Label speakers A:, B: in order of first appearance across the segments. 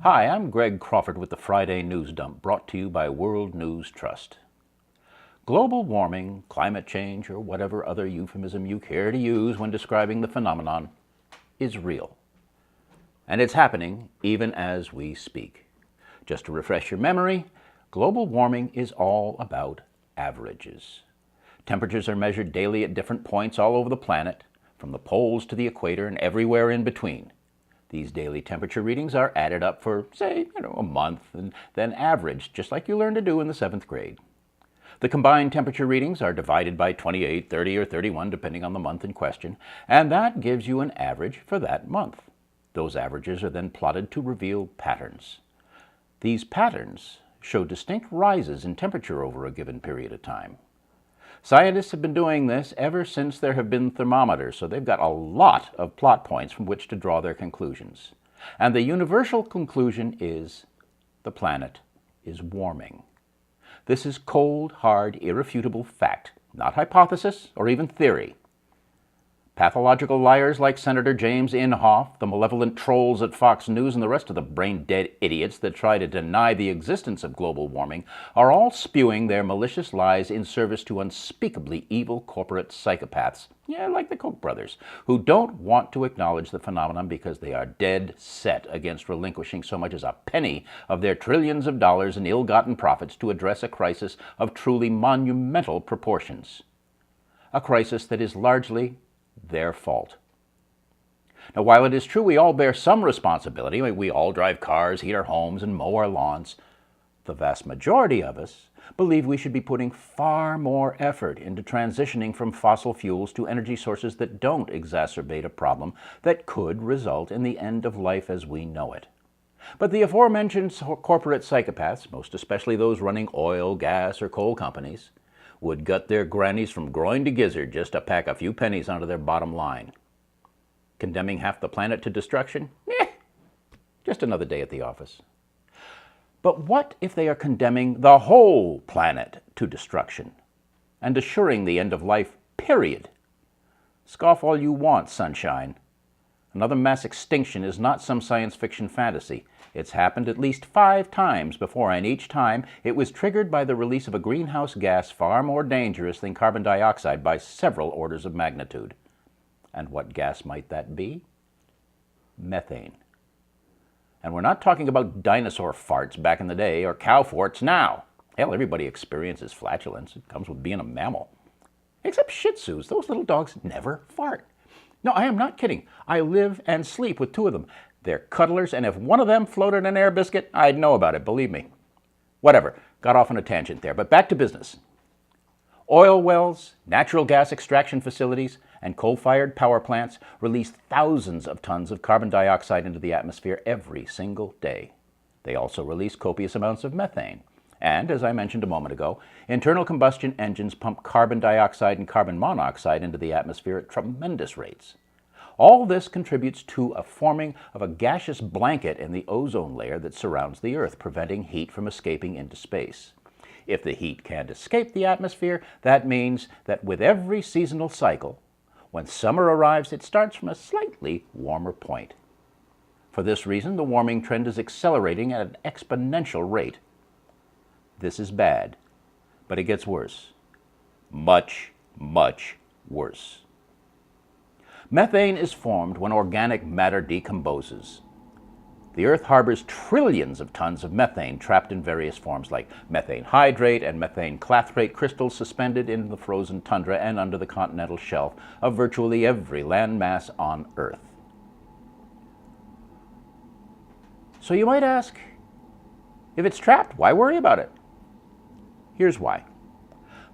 A: Hi, I'm Greg Crawford with the Friday News Dump, brought to you by World News Trust. Global warming, climate change, or whatever other euphemism you care to use when describing the phenomenon, is real. And it's happening even as we speak. Just to refresh your memory, global warming is all about averages. Temperatures are measured daily at different points all over the planet, from the poles to the equator and everywhere in between. These daily temperature readings are added up for, say, a month and then averaged, just like you learned to do in the 7th grade. The combined temperature readings are divided by 28, 30, or 31, depending on the month in question, and that gives you an average for that month. Those averages are then plotted to reveal patterns. These patterns show distinct rises in temperature over a given period of time. Scientists have been doing this ever since there have been thermometers, so they've got a lot of plot points from which to draw their conclusions. And the universal conclusion is the planet is warming. This is cold, hard, irrefutable fact, not hypothesis or even theory. Pathological liars like Senator James Inhofe, the malevolent trolls at Fox News, and the rest of the brain-dead idiots that try to deny the existence of global warming are all spewing their malicious lies in service to unspeakably evil corporate psychopaths, like the Koch brothers, who don't want to acknowledge the phenomenon because they are dead set against relinquishing so much as a penny of their trillions of dollars in ill-gotten profits to address a crisis of truly monumental proportions. A crisis that is largely their fault. Now, while it is true we all bear some responsibility, we all drive cars, heat our homes, and mow our lawns, the vast majority of us believe we should be putting far more effort into transitioning from fossil fuels to energy sources that don't exacerbate a problem that could result in the end of life as we know it. But the aforementioned corporate psychopaths, most especially those running oil, gas, or coal companies, would gut their grannies from groin to gizzard just to pack a few pennies onto their bottom line. Condemning half the planet to destruction? Just another day at the office. But what if they are condemning the whole planet to destruction and assuring the end of life, period? Scoff all you want, sunshine. Another mass extinction is not some science fiction fantasy. It's happened at least 5 times before, and each time it was triggered by the release of a greenhouse gas far more dangerous than carbon dioxide by several orders of magnitude. And what gas might that be? Methane. And we're not talking about dinosaur farts back in the day or cow farts now. Hell, everybody experiences flatulence. It comes with being a mammal. Except Shih Tzus. Those little dogs never fart. No, I am not kidding. I live and sleep with 2 of them. They're cuddlers, and if one of them floated an air biscuit, I'd know about it, believe me. Whatever, got off on a tangent there, but back to business. Oil wells, natural gas extraction facilities, and coal-fired power plants release thousands of tons of carbon dioxide into the atmosphere every single day. They also release copious amounts of methane. And, as I mentioned a moment ago, internal combustion engines pump carbon dioxide and carbon monoxide into the atmosphere at tremendous rates. All this contributes to a forming of a gaseous blanket in the ozone layer that surrounds the Earth, preventing heat from escaping into space. If the heat can't escape the atmosphere, that means that with every seasonal cycle, when summer arrives, it starts from a slightly warmer point. For this reason, the warming trend is accelerating at an exponential rate. This is bad, but it gets worse. Much, much worse. Methane is formed when organic matter decomposes. The Earth harbors trillions of tons of methane trapped in various forms like methane hydrate and methane clathrate crystals suspended in the frozen tundra and under the continental shelf of virtually every landmass on Earth. So you might ask, if it's trapped, why worry about it? Here's why.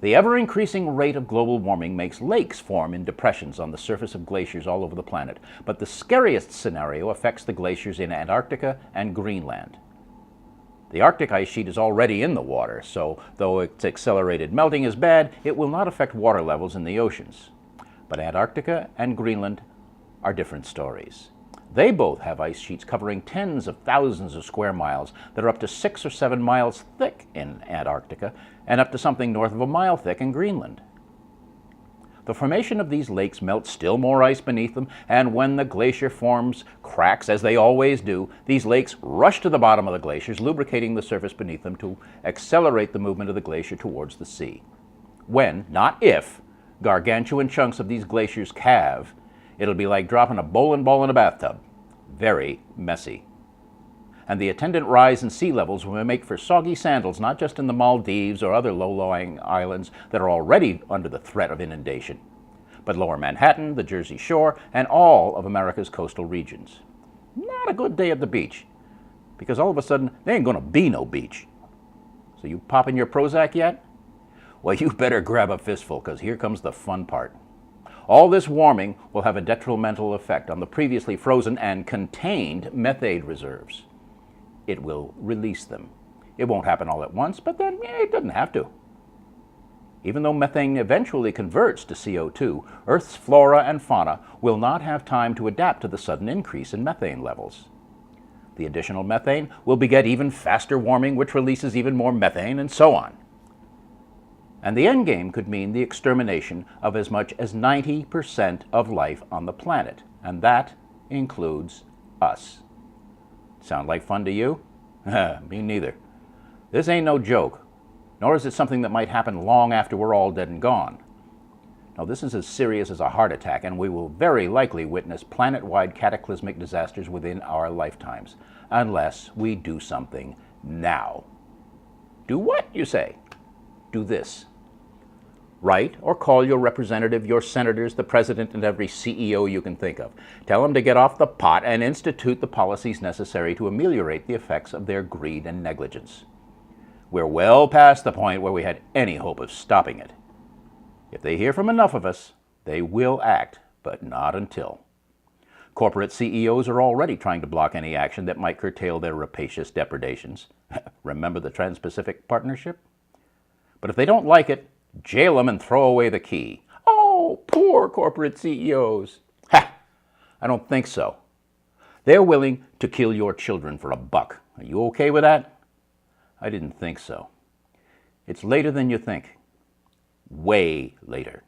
A: The ever-increasing rate of global warming makes lakes form in depressions on the surface of glaciers all over the planet, but the scariest scenario affects the glaciers in Antarctica and Greenland. The Arctic ice sheet is already in the water, so though its accelerated melting is bad, it will not affect water levels in the oceans. But Antarctica and Greenland are different stories. They both have ice sheets covering tens of thousands of square miles that are up to 6 or 7 miles thick in Antarctica and up to something north of a mile thick in Greenland. The formation of these lakes melts still more ice beneath them, and when the glacier forms cracks, as they always do, these lakes rush to the bottom of the glaciers, lubricating the surface beneath them to accelerate the movement of the glacier towards the sea. When, not if, gargantuan chunks of these glaciers calve, it'll be like dropping a bowling ball in a bathtub. Very messy. And the attendant rise in sea levels will make for soggy sandals, not just in the Maldives or other low-lying islands that are already under the threat of inundation, but lower Manhattan, the Jersey Shore, and all of America's coastal regions. Not a good day at the beach, because all of a sudden, there ain't gonna be no beach. So you popping your Prozac yet? Well, you better grab a fistful, because here comes the fun part. All this warming will have a detrimental effect on the previously frozen and contained methane reserves. It will release them. It won't happen all at once, but then it doesn't have to. Even though methane eventually converts to CO2, Earth's flora and fauna will not have time to adapt to the sudden increase in methane levels. The additional methane will beget even faster warming, which releases even more methane, and so on. And the endgame could mean the extermination of as much as 90% of life on the planet, and that includes us. Sound like fun to you? Me neither. This ain't no joke, nor is it something that might happen long after we're all dead and gone. No, this is as serious as a heart attack, and we will very likely witness planet-wide cataclysmic disasters within our lifetimes, unless we do something now. Do what, you say? Do this. Write or call your representative, your senators, the president, and every CEO you can think of. Tell them to get off the pot and institute the policies necessary to ameliorate the effects of their greed and negligence. We're well past the point where we had any hope of stopping it. If they hear from enough of us, they will act, but not until. Corporate CEOs are already trying to block any action that might curtail their rapacious depredations. Remember the Trans-Pacific Partnership? But if they don't like it, jail them and throw away the key. Oh, poor corporate CEOs. Ha! I don't think so. They're willing to kill your children for $1. Are you okay with that? I didn't think so. It's later than you think. Way later.